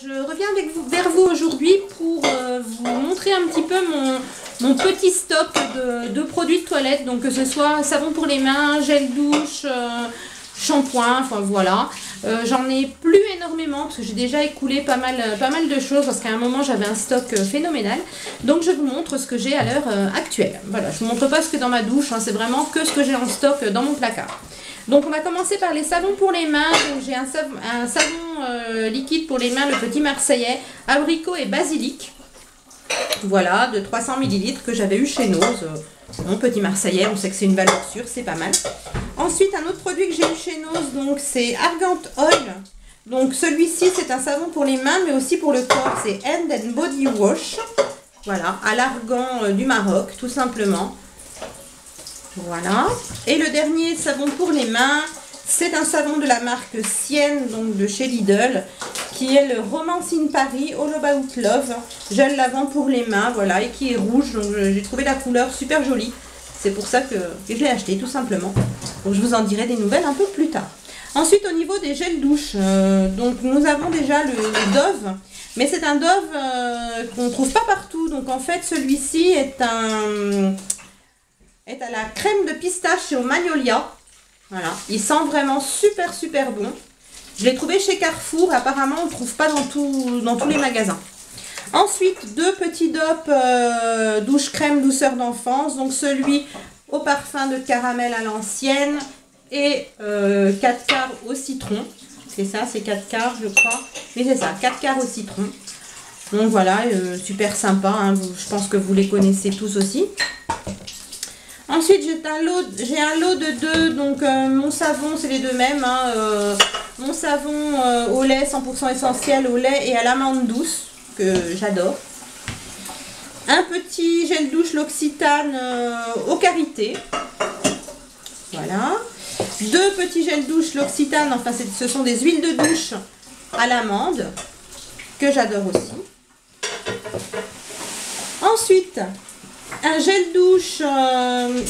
je reviens vers vous aujourd'hui pour vous montrer un petit peu mon petit stock de produits de toilette. Donc que ce soit savon pour les mains, gel douche, shampoing, enfin voilà. J'en ai plus énormément parce que j'ai déjà écoulé pas mal de choses parce qu'à un moment j'avais un stock phénoménal. Donc je vous montre ce que j'ai à l'heure actuelle. Voilà, je vous montre pas ce que dans ma douche, hein, c'est vraiment que ce que j'ai en stock dans mon placard. Donc on va commencer par les savons pour les mains. Donc j'ai un savon liquide pour les mains, le petit marseillais, abricot et basilic. Voilà, de 300 ml que j'avais eu chez Nose. Mon petit marseillais, on sait que c'est une valeur sûre, c'est pas mal. Ensuite, un autre produit que j'ai eu chez Nose, donc c'est Argan Oil. Donc celui-ci, c'est un savon pour les mains, mais aussi pour le corps. C'est Hand and Body Wash. Voilà, à l'argan du Maroc, tout simplement. Voilà. Et le dernier savon pour les mains, c'est un savon de la marque Sienne, donc de chez Lidl, qui est le Romance in Paris All About Love, gel lavant pour les mains, voilà, et qui est rouge. Donc j'ai trouvé la couleur super jolie. C'est pour ça que je l'ai acheté, tout simplement. Donc je vous en dirai des nouvelles un peu plus tard. Ensuite, au niveau des gels douche, donc nous avons déjà le Dove, mais c'est un Dove qu'on ne trouve pas partout. Donc en fait, celui-ci est à la crème de pistache et au magnolia. Voilà, il sent vraiment super bon. Je l'ai trouvé chez Carrefour, apparemment on ne trouve pas dans tous les magasins. Ensuite, deux petits dopes douche crème douceur d'enfance. Donc celui au parfum de caramel à l'ancienne et 4 quarts au citron. C'est ça, c'est 4 quarts je crois. Mais c'est ça, 4 quarts au citron. Donc voilà, super sympa, hein, je pense que vous les connaissez tous aussi. Ensuite, j'ai un lot de deux, donc mon savon, c'est les deux mêmes. Hein, mon savon au lait 100% essentiel, au lait et à l'amande douce, que j'adore. Un petit gel douche L'Occitane au karité. Voilà. Deux petits gels douche L'Occitane, enfin ce sont des huiles de douche à l'amande, que j'adore aussi. Ensuite, un gel douche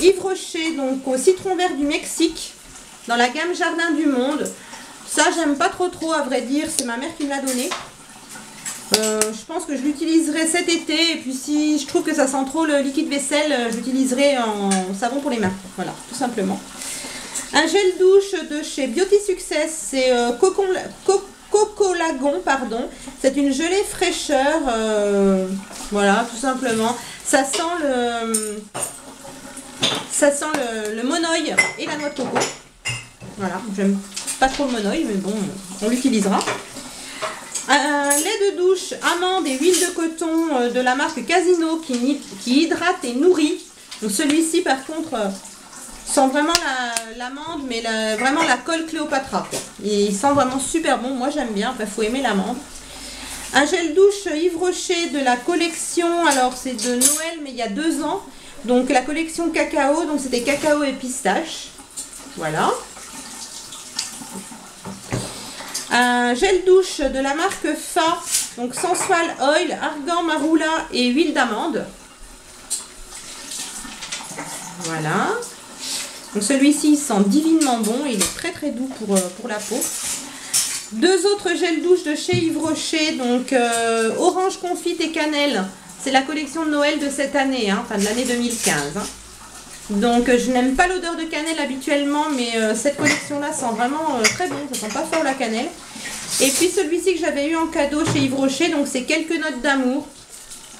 Yves Rocher, donc au citron vert du Mexique, dans la gamme Jardin du Monde. Ça, j'aime pas trop à vrai dire, c'est ma mère qui me l'a donné. Je pense que je l'utiliserai cet été, et puis si je trouve que ça sent trop le liquide vaisselle, j'utiliserai en savon pour les mains. Voilà, tout simplement. Un gel douche de chez Beauty Success, c'est Cocolagon, pardon. C'est une gelée fraîcheur, voilà, tout simplement. Ça sent le monoï et la noix de coco. Voilà, j'aime pas trop le monoï, mais bon, on l'utilisera. Un lait de douche, amande et huile de coton de la marque Casino qui hydrate et nourrit. Donc celui-ci, par contre, sent vraiment l'amande, mais vraiment la colle Cléopâtra, quoi. Il sent vraiment super bon. Moi, j'aime bien. Enfin, faut aimer l'amande. Un gel douche Yves Rocher de la collection, alors c'est de Noël, mais il y a 2 ans. Donc la collection cacao, donc c'était cacao et pistache. Voilà. Un gel douche de la marque Fa, donc Sensual Oil, argan, marula et huile d'amande. Voilà. Donc celui-ci, il sent divinement bon, il est très doux pour la peau. Deux autres gels douche de chez Yves Rocher, donc orange confite et cannelle. C'est la collection de Noël de cette année, hein, enfin de l'année 2015. Hein. Donc je n'aime pas l'odeur de cannelle habituellement, mais cette collection-là sent vraiment très bon, ça sent pas fort la cannelle. Et puis celui-ci que j'avais eu en cadeau chez Yves Rocher, donc c'est quelques notes d'amour,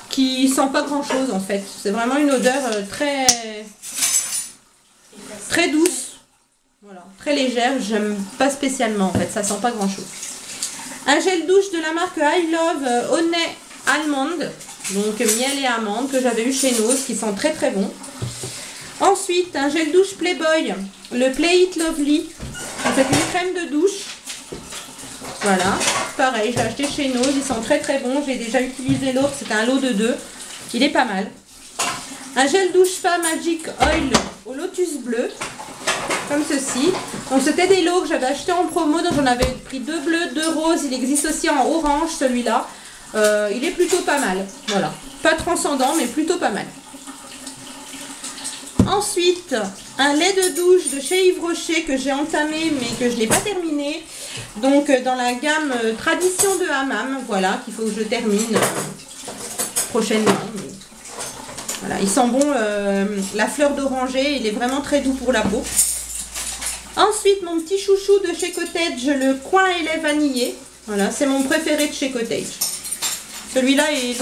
qui sent pas grand-chose en fait. C'est vraiment une odeur très douce. Voilà, très légère, j'aime pas spécialement en fait, ça sent pas grand chose. Un gel douche de la marque I Love Honey Almond, donc miel et amande, que j'avais eu chez Nose, qui sent très bon. Ensuite, un gel douche Playboy, le Play It Lovely, c'est une crème de douche. Voilà, pareil, j'ai acheté chez Nose, il sent très bon, j'ai déjà utilisé l'autre, c'était un lot de 2, il est pas mal. Un gel douche Spa Magic Oil au lotus bleu, comme ceci. Donc c'était des lots que j'avais acheté en promo, donc j'en avais pris 2 bleus, 2 roses, il existe aussi en orange celui-là. Il est plutôt pas mal, voilà. Pas transcendant, mais plutôt pas mal. Ensuite, un lait de douche de chez Yves Rocher que j'ai entamé, mais que je n'ai pas terminé. Donc dans la gamme Tradition de Hammam, voilà, qu'il faut que je termine prochainement. Voilà, il sent bon la fleur d'oranger, il est vraiment très doux pour la peau. Ensuite, mon petit chouchou de chez Cottage, le coin et lait vanillé. Voilà, c'est mon préféré de chez Cottage. Celui-là et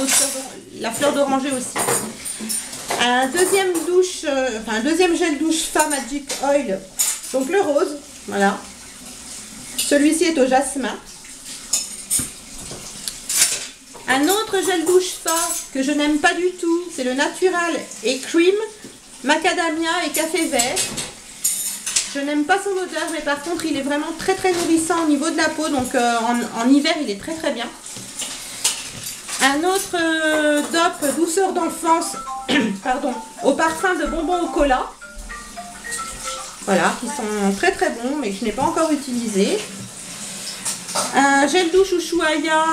la fleur d'oranger aussi. Un deuxième gel douche Fa Magic Oil, donc le rose, voilà. Celui-ci est au jasmin. Un autre gel douche Fa que je n'aime pas du tout, c'est le Natural et Cream, Macadamia et Café Vert. Je n'aime pas son odeur, mais par contre il est vraiment très très nourrissant au niveau de la peau, donc en hiver il est très très bien. Un autre DOP douceur d'enfance, pardon, au parfum de bonbons au cola. Voilà, qui sont très très bons, mais que je n'ai pas encore utilisé. Un gel douche Ushuaïa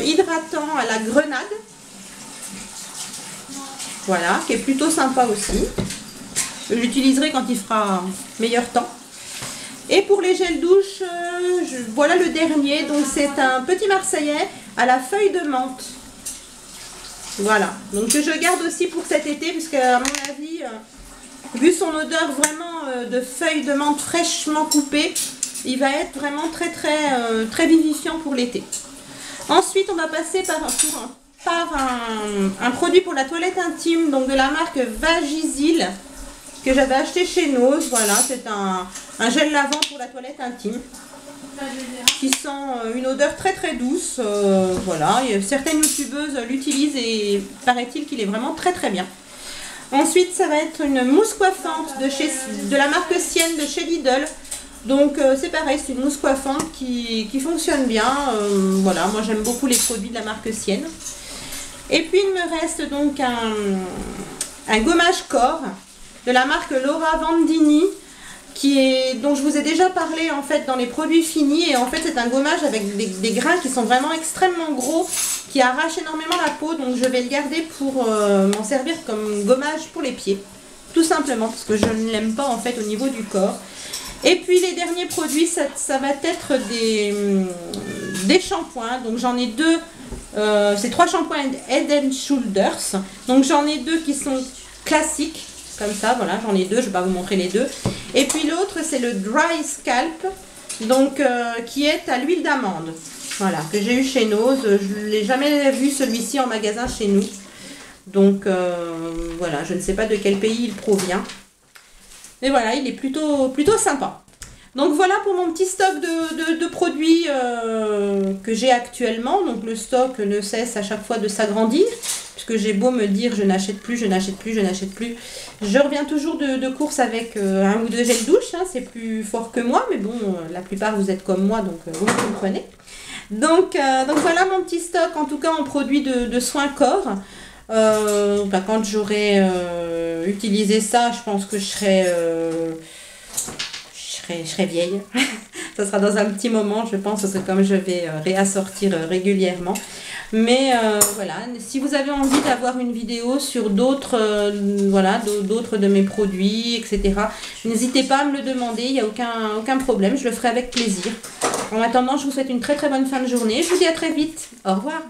hydratant à la grenade. Voilà, qui est plutôt sympa aussi. Je l'utiliserai quand il fera meilleur temps. Et pour les gels douche, voilà le dernier. Donc c'est un petit Marseillais à la feuille de menthe. Voilà, donc je garde aussi pour cet été, puisque à mon avis, vu son odeur vraiment de feuilles de menthe fraîchement coupées, il va être vraiment très vivifiant pour l'été. Ensuite, on va passer par un produit pour la toilette intime, donc de la marque Vagisil, que j'avais acheté chez Nose. Voilà, c'est un gel lavant pour la toilette intime qui sent une odeur très très douce. Voilà, et certaines youtubeuses l'utilisent et paraît-il qu'il est vraiment très très bien. Ensuite, ça va être une mousse coiffante de la marque Sienne de chez Lidl. Donc c'est pareil, c'est une mousse coiffante qui fonctionne bien. Voilà, moi j'aime beaucoup les produits de la marque Sienne. Et puis il me reste donc un gommage corps de la marque Laura Vandini, dont je vous ai déjà parlé en fait dans les produits finis. Et en fait c'est un gommage avec des grains qui sont vraiment extrêmement gros, qui arrachent énormément la peau. Donc je vais le garder pour m'en servir comme gommage pour les pieds, tout simplement parce que je ne l'aime pas en fait au niveau du corps. Et puis les derniers produits, ça va être des shampoings. Donc j'en ai deux, c'est 3 shampoings Head & Shoulders. Donc j'en ai 2 qui sont classiques, comme ça, voilà, j'en ai 2, je ne vais pas vous montrer les 2. Et puis l'autre, c'est le Dry Scalp, donc qui est à l'huile d'amande. Voilà, que j'ai eu chez Nose. Je ne l'ai jamais vu celui-ci en magasin chez nous. Donc voilà, je ne sais pas de quel pays il provient. Mais voilà, il est plutôt sympa. Donc voilà pour mon petit stock de produits que j'ai actuellement. Donc le stock ne cesse à chaque fois de s'agrandir, puisque j'ai beau me dire je n'achète plus, je n'achète plus, je n'achète plus. Je reviens toujours de course avec 1 ou 2 gels douche. Hein, c'est plus fort que moi, mais bon, la plupart vous êtes comme moi, donc vous me comprenez. Donc voilà mon petit stock, en tout cas en produits de soins corps. Quand j'aurai utilisé ça, je pense que je serai vieille. Ça sera dans un petit moment, je pense, parce que comme je vais réassortir régulièrement. Mais voilà, si vous avez envie d'avoir une vidéo sur d'autres d'autres de mes produits, etc., n'hésitez pas à me le demander, il n'y a aucun problème, je le ferai avec plaisir. En attendant, je vous souhaite une très très bonne fin de journée. Je vous dis à très vite. Au revoir.